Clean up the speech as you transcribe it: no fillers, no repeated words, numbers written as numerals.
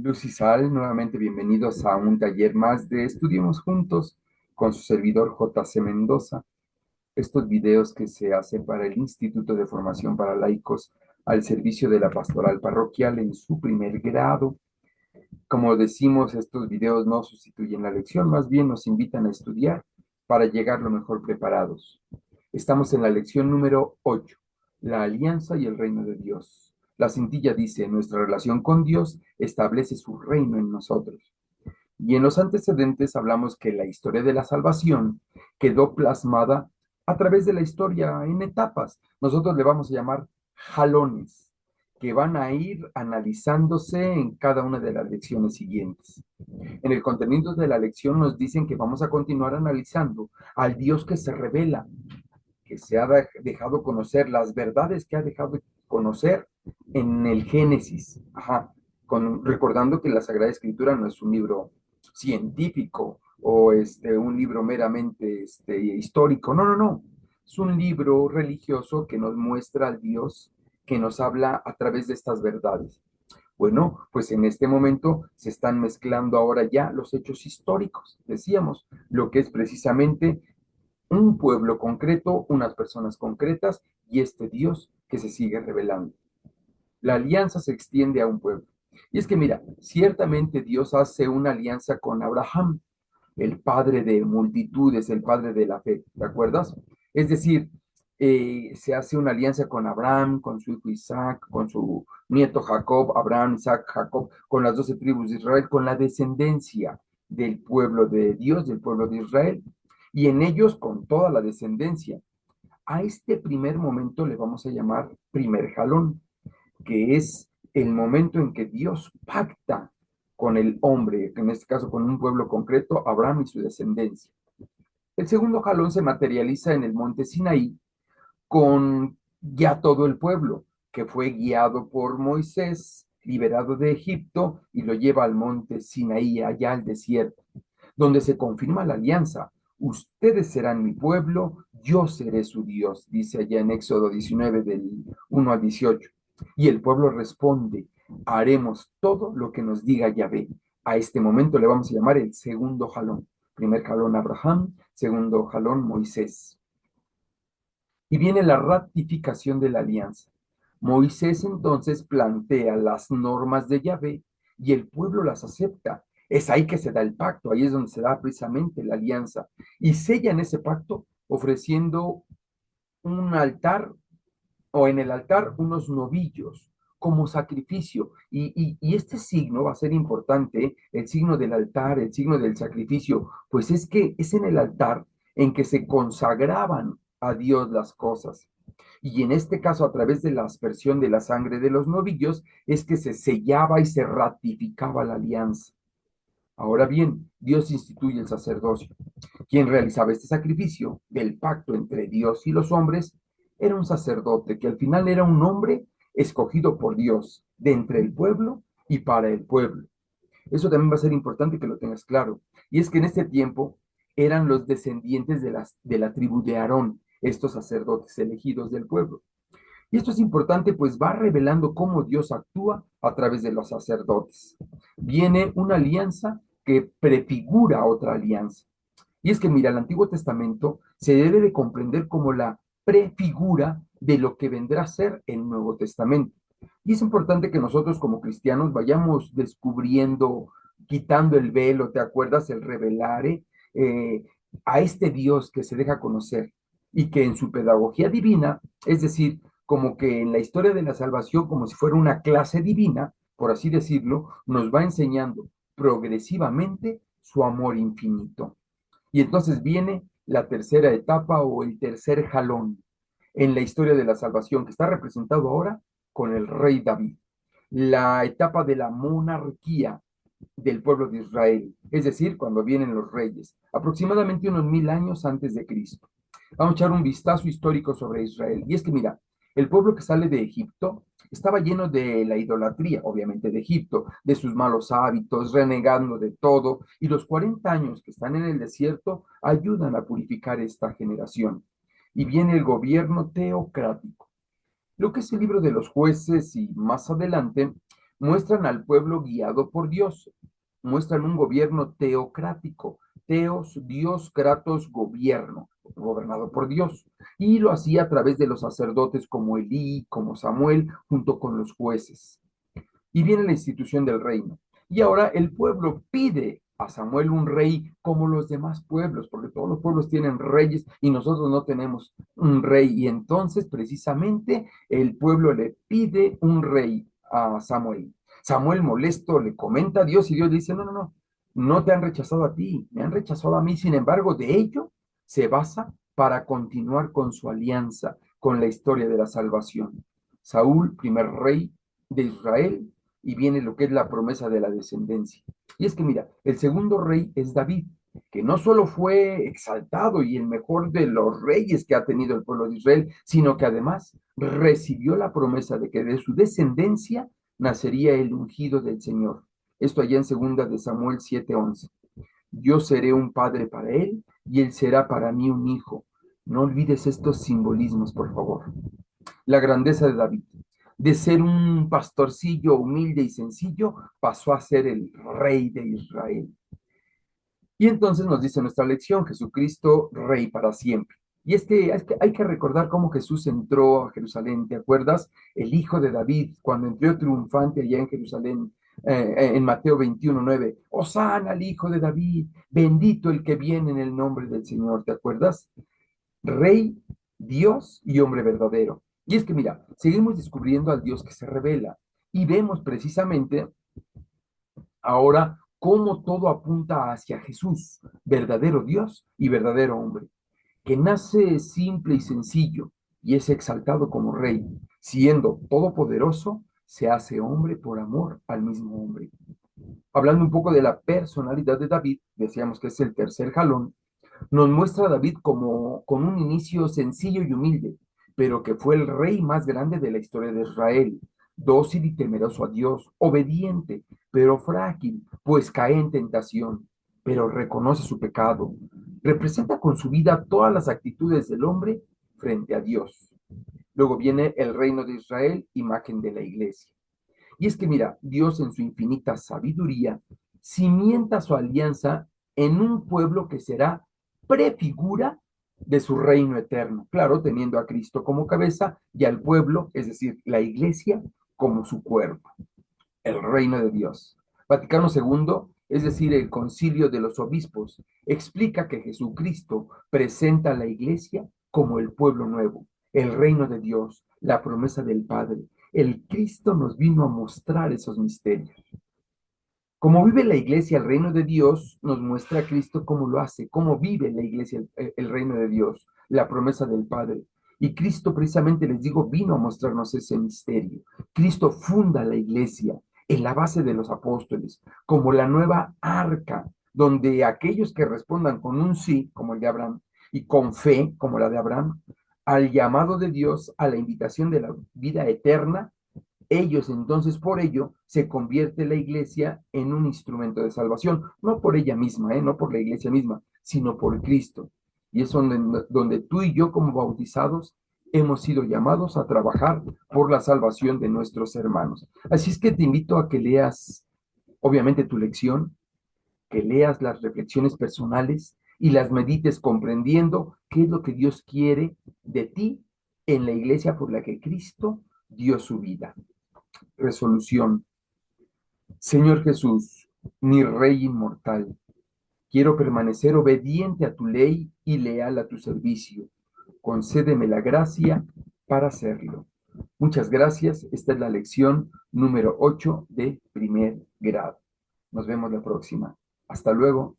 Luz y Sal, nuevamente bienvenidos a un taller más de Estudiemos Juntos con su servidor J.C. Mendoza. Estos videos que se hacen para el Instituto de Formación para Laicos al servicio de la pastoral parroquial en su primer grado. Como decimos, estos videos no sustituyen la lección, más bien nos invitan a estudiar para llegar lo mejor preparados. Estamos en la lección número 8, la alianza y el reino de Dios. La cintilla dice, nuestra relación con Dios establece su reino en nosotros. Y en los antecedentes hablamos que la historia de la salvación quedó plasmada a través de la historia en etapas. Nosotros le vamos a llamar jalones, que van a ir analizándose en cada una de las lecciones siguientes. En el contenido de la lección nos dicen que vamos a continuar analizando al Dios que se revela, que se ha dejado conocer, las verdades que ha dejado conocer en el Génesis. Ajá. Recordando que la Sagrada Escritura no es un libro científico o un libro meramente histórico. No, no, no. Es un libro religioso que nos muestra al Dios que nos habla a través de estas verdades. Bueno, pues en este momento se están mezclando ahora ya los hechos históricos, decíamos, lo que es precisamente un pueblo concreto, unas personas concretas y este Dios que se sigue revelando. La alianza se extiende a un pueblo. Y es que mira, ciertamente Dios hace una alianza con Abraham, el padre de multitudes, el padre de la fe, ¿te acuerdas? Es decir, se hace una alianza con Abraham, con su hijo Isaac, con su nieto Jacob, Abraham, Isaac, Jacob, con las 12 tribus de Israel, con la descendencia del pueblo de Dios, del pueblo de Israel, y en ellos con toda la descendencia. A este primer momento le vamos a llamar primer jalón, que es el momento en que Dios pacta con el hombre, en este caso con un pueblo concreto, Abraham y su descendencia. El segundo jalón se materializa en el monte Sinaí con ya todo el pueblo, que fue guiado por Moisés, liberado de Egipto, y lo lleva al monte Sinaí, allá al desierto, donde se confirma la alianza. Ustedes serán mi pueblo, yo seré su Dios, dice allá en Éxodo 19 del 1 al 18. Y el pueblo responde, haremos todo lo que nos diga Yahvé. A este momento le vamos a llamar el segundo jalón. Primer jalón Abraham, segundo jalón Moisés. Y viene la ratificación de la alianza. Moisés entonces plantea las normas de Yahvé y el pueblo las acepta. Es ahí que se da el pacto, ahí es donde se da precisamente la alianza. Y sellan ese pacto ofreciendo un altar o en el altar unos novillos como sacrificio. Y este signo va a ser importante, el signo del altar, el signo del sacrificio, pues es que es en el altar en que se consagraban a Dios las cosas. Y en este caso, a través de la aspersión de la sangre de los novillos, es que se sellaba y se ratificaba la alianza. Ahora bien, Dios instituye el sacerdocio. Quien realizaba este sacrificio del pacto entre Dios y los hombres era un sacerdote que al final era un hombre escogido por Dios de entre el pueblo y para el pueblo. Eso también va a ser importante que lo tengas claro. Y es que en este tiempo eran los descendientes de la tribu de Aarón, estos sacerdotes elegidos del pueblo. Y esto es importante, pues va revelando cómo Dios actúa a través de los sacerdotes. Viene una alianza que prefigura otra alianza. Y es que, mira, el Antiguo Testamento se debe de comprender como la prefigura de lo que vendrá a ser el Nuevo Testamento. Y es importante que nosotros como cristianos vayamos descubriendo, quitando el velo, ¿te acuerdas? El revelare a este Dios que se deja conocer y que en su pedagogía divina, es decir, como que en la historia de la salvación, como si fuera una clase divina, por así decirlo, nos va enseñando progresivamente su amor infinito. Y entonces viene la tercera etapa o el tercer jalón en la historia de la salvación, que está representado ahora con el rey David. La etapa de la monarquía del pueblo de Israel, es decir, cuando vienen los reyes, aproximadamente unos 1000 años antes de Cristo. Vamos a echar un vistazo histórico sobre Israel. Y es que, mira, el pueblo que sale de Egipto estaba lleno de la idolatría, obviamente de Egipto, de sus malos hábitos, renegando de todo, y los 40 años que están en el desierto ayudan a purificar esta generación. Y viene el gobierno teocrático. Lo que es el libro de los jueces y más adelante muestran al pueblo guiado por Dios, muestran un gobierno teocrático, teos, Dios, kratos, gobierno, gobernado por Dios. Y lo hacía a través de los sacerdotes como Elí, como Samuel, junto con los jueces. Y viene la institución del reino. Y ahora el pueblo pide a Samuel un rey como los demás pueblos, porque todos los pueblos tienen reyes y nosotros no tenemos un rey. Y entonces precisamente el pueblo le pide un rey a Samuel. Samuel molesto le comenta a Dios y Dios le dice, no, no, no, no te han rechazado a ti, me han rechazado a mí. Sin embargo, de ello se basa para continuar con su alianza, con la historia de la salvación. Saúl, primer rey de Israel, y viene lo que es la promesa de la descendencia. Y es que mira, el segundo rey es David, que no solo fue exaltado y el mejor de los reyes que ha tenido el pueblo de Israel, sino que además recibió la promesa de que de su descendencia nacería el ungido del Señor. Esto allá en segunda de Samuel 7:11. Yo seré un padre para él y él será para mí un hijo. No olvides estos simbolismos, por favor. La grandeza de David. De ser un pastorcillo humilde y sencillo, pasó a ser el rey de Israel. Y entonces nos dice nuestra lección, Jesucristo, rey para siempre. Y es que hay que recordar cómo Jesús entró a Jerusalén. ¿Te acuerdas? El hijo de David, cuando entró triunfante allá en Jerusalén, en Mateo 21:9. Hosana al hijo de David, bendito el que viene en el nombre del Señor. ¿Te acuerdas? Rey, Dios y hombre verdadero. Y es que mira, seguimos descubriendo al Dios que se revela y vemos precisamente ahora cómo todo apunta hacia Jesús, verdadero Dios y verdadero hombre, que nace simple y sencillo y es exaltado como rey, siendo todopoderoso, se hace hombre por amor al mismo hombre. Hablando un poco de la personalidad de David, decíamos que es el tercer jalón, nos muestra a David como con un inicio sencillo y humilde, pero que fue el rey más grande de la historia de Israel, dócil y temeroso a Dios, obediente, pero frágil, pues cae en tentación, pero reconoce su pecado. Representa con su vida todas las actitudes del hombre frente a Dios. Luego viene el reino de Israel, imagen de la iglesia. Y es que mira, Dios en su infinita sabiduría cimienta su alianza en un pueblo que será prefigura de su reino eterno. Claro, teniendo a Cristo como cabeza y al pueblo, es decir, la iglesia, como su cuerpo, el reino de Dios. Vaticano II, es decir, el concilio de los obispos, explica que Jesucristo presenta a la iglesia como el pueblo nuevo, el reino de Dios, la promesa del Padre. El Cristo nos vino a mostrar esos misterios. Cómo vive la iglesia el reino de Dios, nos muestra a Cristo cómo lo hace, cómo vive la iglesia el reino de Dios, la promesa del Padre. Y Cristo precisamente, les digo, vino a mostrarnos ese misterio. Cristo funda la iglesia en la base de los apóstoles, como la nueva arca, donde aquellos que respondan con un sí, como el de Abraham, y con fe, como la de Abraham, al llamado de Dios, a la invitación de la vida eterna, ellos entonces por ello se convierte la iglesia en un instrumento de salvación, no por ella misma, no por la iglesia misma, sino por Cristo. Y es donde tú y yo como bautizados hemos sido llamados a trabajar por la salvación de nuestros hermanos. Así es que te invito a que leas, obviamente, tu lección, que leas las reflexiones personales y las medites comprendiendo qué es lo que Dios quiere de ti en la iglesia por la que Cristo dio su vida. Resolución. Señor Jesús, mi Rey inmortal, quiero permanecer obediente a tu ley y leal a tu servicio. Concédeme la gracia para hacerlo. Muchas gracias. Esta es la lección número 8 de primer grado. Nos vemos la próxima. Hasta luego.